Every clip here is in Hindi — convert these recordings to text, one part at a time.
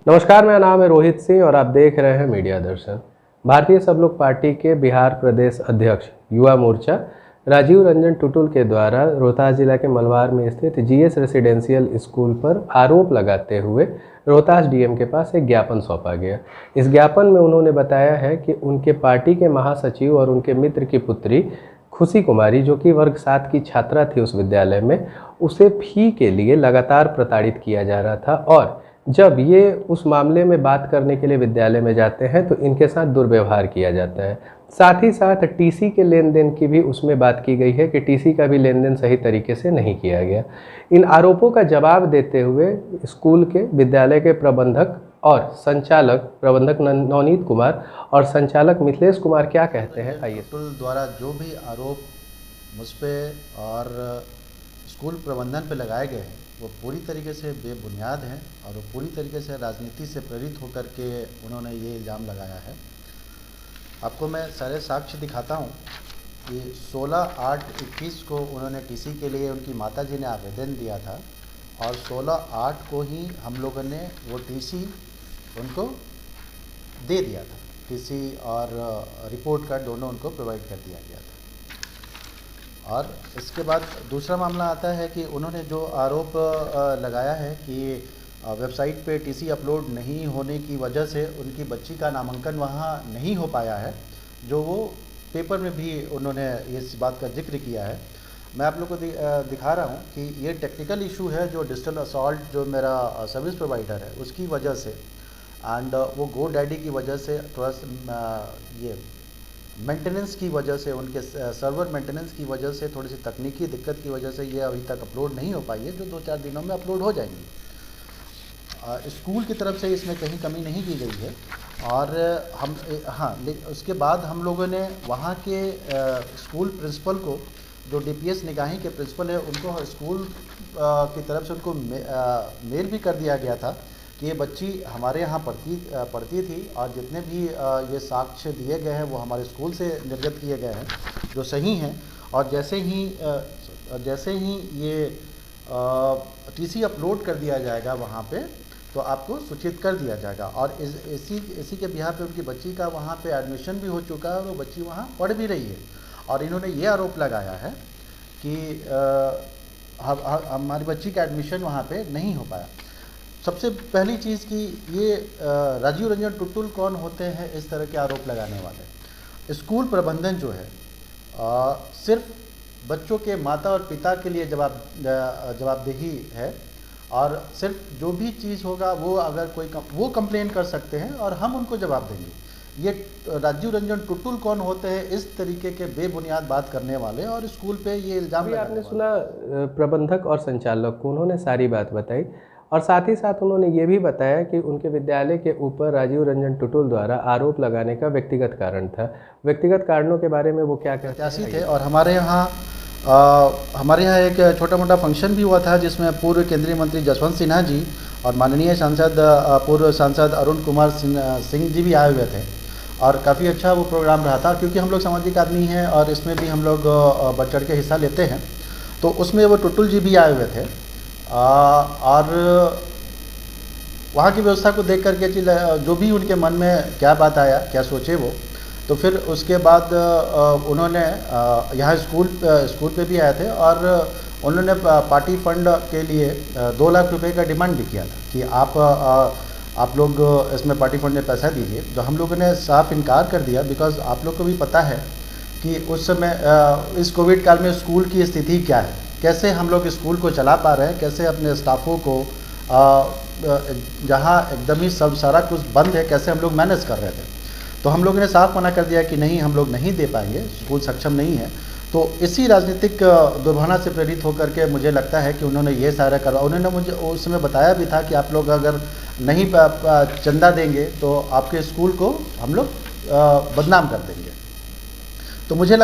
नमस्कार, मेरा नाम है रोहित सिंह और आप देख रहे हैं मीडिया दर्शन। भारतीय सब लोग पार्टी के बिहार प्रदेश अध्यक्ष युवा मोर्चा राजीव रंजन टुटुल के द्वारा रोहतास जिला के मलवार में स्थित जीएस रेसिडेंशियल स्कूल पर आरोप लगाते हुए रोहतास डीएम के पास एक ज्ञापन सौंपा गया। इस ज्ञापन में उन्होंने बताया है कि उनके पार्टी के महासचिव और उनके मित्र की पुत्री खुशी कुमारी, जो कि वर्ग 7 की छात्रा थी उस विद्यालय में, उसे फी के लिए लगातार प्रताड़ित किया जा रहा था और जब ये उस मामले में बात करने के लिए विद्यालय में जाते हैं तो इनके साथ दुर्व्यवहार किया जाता है। साथ ही साथ टीसी के लेन देन की भी उसमें बात की गई है कि टीसी का भी लेन देन सही तरीके से नहीं किया गया। इन आरोपों का जवाब देते हुए स्कूल के विद्यालय के प्रबंधक और संचालक प्रबंधक नवनीत कुमार और संचालक मिथिलेश कुमार क्या कहते हैं, आइए। टुटुल द्वारा जो भी आरोप मुझ पे और स्कूल प्रबंधन पे लगाए गए हैं वो पूरी तरीके से बेबुनियाद हैं और वो पूरी तरीके से राजनीति से प्रेरित होकर के उन्होंने ये इल्ज़ाम लगाया है। आपको मैं सारे साक्ष्य दिखाता हूँ कि 16/8/21 को उन्होंने टीसी के लिए उनकी माताजी ने आवेदन दिया था और 16/8 को ही हम लोगों ने वो टीसी उनको दे दिया था। टीसी और रिपोर्ट कार्ड दोनों उनको प्रोवाइड कर दिया गया था। और इसके बाद दूसरा मामला आता है कि उन्होंने जो आरोप लगाया है कि वेबसाइट पे टीसी अपलोड नहीं होने की वजह से उनकी बच्ची का नामांकन वहाँ नहीं हो पाया है, जो वो पेपर में भी उन्होंने इस बात का जिक्र किया है। मैं आप लोग को दिखा रहा हूँ कि ये टेक्निकल इशू है जो डिजिटल असॉल्ट जो मेरा सर्विस प्रोवाइडर है उसकी वजह से एंड वो गो डैडी की वजह से थोड़ा सा ये मेंटेनेंस की वजह से, उनके सर्वर मेंटेनेंस की वजह से, थोड़ी सी तकनीकी दिक्कत की वजह से ये अभी तक अपलोड नहीं हो पाई है, जो 2-4 दिनों में अपलोड हो जाएंगी। स्कूल की तरफ से इसमें कहीं कमी नहीं की गई है। और हम उसके बाद हम लोगों ने वहाँ के स्कूल प्रिंसिपल को, जो डीपीएस निगाही के प्रिंसिपल है, उनको स्कूल की तरफ से उनको मेल भी कर दिया गया था कि ये बच्ची हमारे यहाँ पढ़ती थी और जितने भी ये साक्ष्य दिए गए हैं वो हमारे स्कूल से निर्गत किए गए हैं जो सही हैं। और जैसे ही ये टीसी अपलोड कर दिया जाएगा वहाँ पे तो आपको सूचित कर दिया जाएगा। और इसी के बिहार पे उनकी बच्ची का वहाँ पे एडमिशन भी हो चुका है और वो बच्ची वहाँ पढ़ भी रही है। और इन्होंने ये आरोप लगाया है कि हमारी बच्ची का एडमिशन वहाँ पे नहीं हो पाया। सबसे पहली चीज़ कि ये राजीव रंजन टुटुल कौन होते हैं इस तरह के आरोप लगाने वाले। स्कूल प्रबंधन जो है सिर्फ बच्चों के माता और पिता के लिए जवाबदेही है और सिर्फ जो भी चीज़ होगा वो अगर वो कंप्लेन कर सकते हैं और हम उनको जवाब देंगे। ये राजीव रंजन टुटुल कौन होते हैं इस तरीके के बेबुनियाद बात करने वाले और स्कूल पे ये इल्ज़ाम लगाने वाले। आपने सुना प्रबंधक और संचालक को, उन्होंने सारी बात बताई और साथ ही साथ उन्होंने ये भी बताया कि उनके विद्यालय के ऊपर राजीव रंजन टुटुल द्वारा आरोप लगाने का व्यक्तिगत कारण था। व्यक्तिगत कारणों के बारे में वो क्या कहते थे। और हमारे यहाँ एक छोटा मोटा फंक्शन भी हुआ था जिसमें पूर्व केंद्रीय मंत्री जसवंत सिन्हा जी और माननीय सांसद पूर्व सांसद अरुण कुमार सिंह जी भी आए हुए थे और काफ़ी अच्छा वो प्रोग्राम रहा था। क्योंकि हम लोग सामाजिक आदमी हैं और इसमें भी हम लोग बढ़ चढ़ के हिस्सा लेते हैं, तो उसमें वो टुटुल जी भी आए हुए थे। और वहाँ की व्यवस्था को देख करके जो भी उनके मन में क्या बात आया, क्या सोचे वो, तो फिर उसके बाद उन्होंने यहाँ स्कूल पे भी आए थे और उन्होंने पार्टी फंड के लिए 2 लाख रुपए का डिमांड भी किया था कि आप लोग इसमें पार्टी फंड में पैसा दीजिए। जो हम लोगों ने साफ इनकार कर दिया, बिकॉज़ आप लोग को भी पता है कि उस समय इस कोविड काल में स्कूल की स्थिति क्या है, कैसे हम लोग स्कूल को चला पा रहे हैं, कैसे अपने स्टाफों को जहाँ एकदम ही सब सारा कुछ बंद है कैसे हम लोग मैनेज कर रहे थे। तो हम लोगों ने साफ मना कर दिया कि नहीं, हम लोग नहीं दे पाएंगे, स्कूल सक्षम नहीं है। तो इसी राजनीतिक दुर्भावना से प्रेरित होकर के मुझे लगता है कि उन्होंने ये सारा करवा। उन्होंने मुझे उस समय बताया भी था कि आप लोग अगर नहीं चंदा देंगे तो आपके स्कूल को हम लोग बदनाम कर देंगे। तो मुझे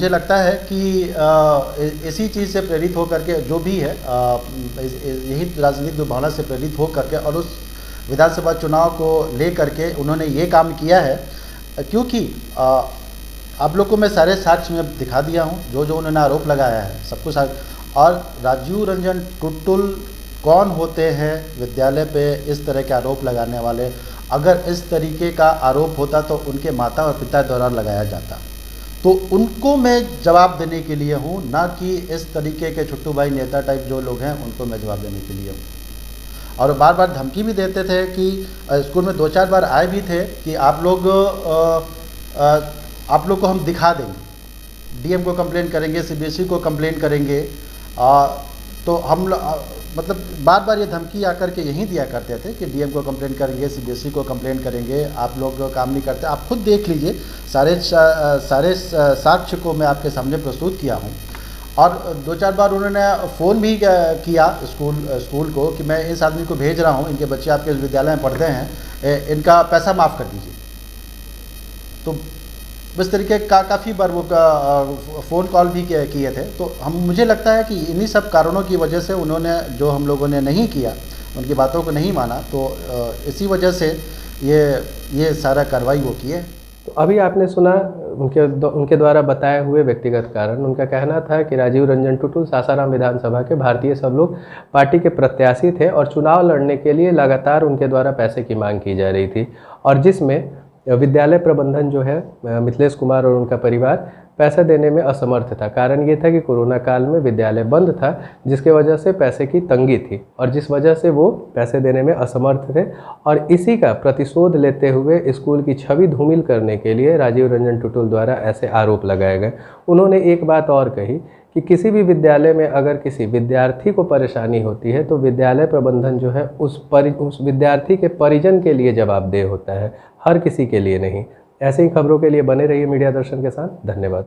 लगता है कि इसी चीज़ से प्रेरित होकर के जो भी है यही राजनीतिक दुर्भावना से प्रेरित होकर के और उस विधानसभा चुनाव को ले करके उन्होंने ये काम किया है। क्योंकि आप लोग को मैं सारे साक्ष्य में दिखा दिया हूँ, जो उन्होंने आरोप लगाया है सब कुछ। और राजीव रंजन टुटुल कौन होते हैं विद्यालय पे इस तरह के आरोप लगाने वाले। अगर इस तरीके का आरोप होता तो उनके माता और पिता द्वारा लगाया जाता। तो उनको मैं जवाब देने के लिए हूँ, ना कि इस तरीके के छुट्टू भाई नेता टाइप जो लोग हैं उनको मैं जवाब देने के लिए हूँ। और बार बार धमकी भी देते थे कि स्कूल में 2-4 बार आए भी थे कि आप लोग को हम दिखा देंगे, डीएम को कंप्लेन करेंगे, सीबीएसई को कंप्लेन करेंगे। तो हम मतलब बार बार ये धमकी आकर के यही दिया करते थे कि डीएम को कंप्लेन करेंगे, सीबीएसई को कंप्लेन करेंगे, आप लोग काम नहीं करते। आप खुद देख लीजिए, सारे साक्ष्य को मैं आपके सामने प्रस्तुत किया हूँ। और 2-4 बार उन्होंने फ़ोन भी किया स्कूल को कि मैं इस आदमी को भेज रहा हूँ, इनके बच्चे आपके विद्यालय में पढ़ते हैं, इनका पैसा माफ़ कर दीजिए। तो इस तरीके का काफ़ी बार वो फ़ोन कॉल भी किए थे। तो मुझे लगता है कि इन्हीं सब कारणों की वजह से उन्होंने, जो हम लोगों ने नहीं किया, उनकी बातों को नहीं माना, तो इसी वजह से ये सारा कार्रवाई वो किए। तो अभी आपने सुना उनके द्वारा बताए हुए व्यक्तिगत कारण। उनका कहना था कि राजीव रंजन टुटुल सासाराम विधानसभा के भारतीय सब लोग पार्टी के प्रत्याशी थे और चुनाव लड़ने के लिए लगातार उनके द्वारा पैसे की मांग की जा रही थी, और जिसमें विद्यालय प्रबंधन जो है, मिथिलेश कुमार और उनका परिवार पैसा देने में असमर्थ था। कारण ये था कि कोरोना काल में विद्यालय बंद था, जिसके वजह से पैसे की तंगी थी और जिस वजह से वो पैसे देने में असमर्थ थे। और इसी का प्रतिशोध लेते हुए स्कूल की छवि धूमिल करने के लिए राजीव रंजन टुटुल द्वारा ऐसे आरोप लगाए गए। उन्होंने एक बात और कही कि किसी भी विद्यालय में अगर किसी विद्यार्थी को परेशानी होती है तो विद्यालय प्रबंधन जो है उस विद्यार्थी के परिजन के लिए जवाबदेह होता है, हर किसी के लिए नहीं। ऐसे ही खबरों के लिए बने रहिए मीडिया दर्शन के साथ। धन्यवाद।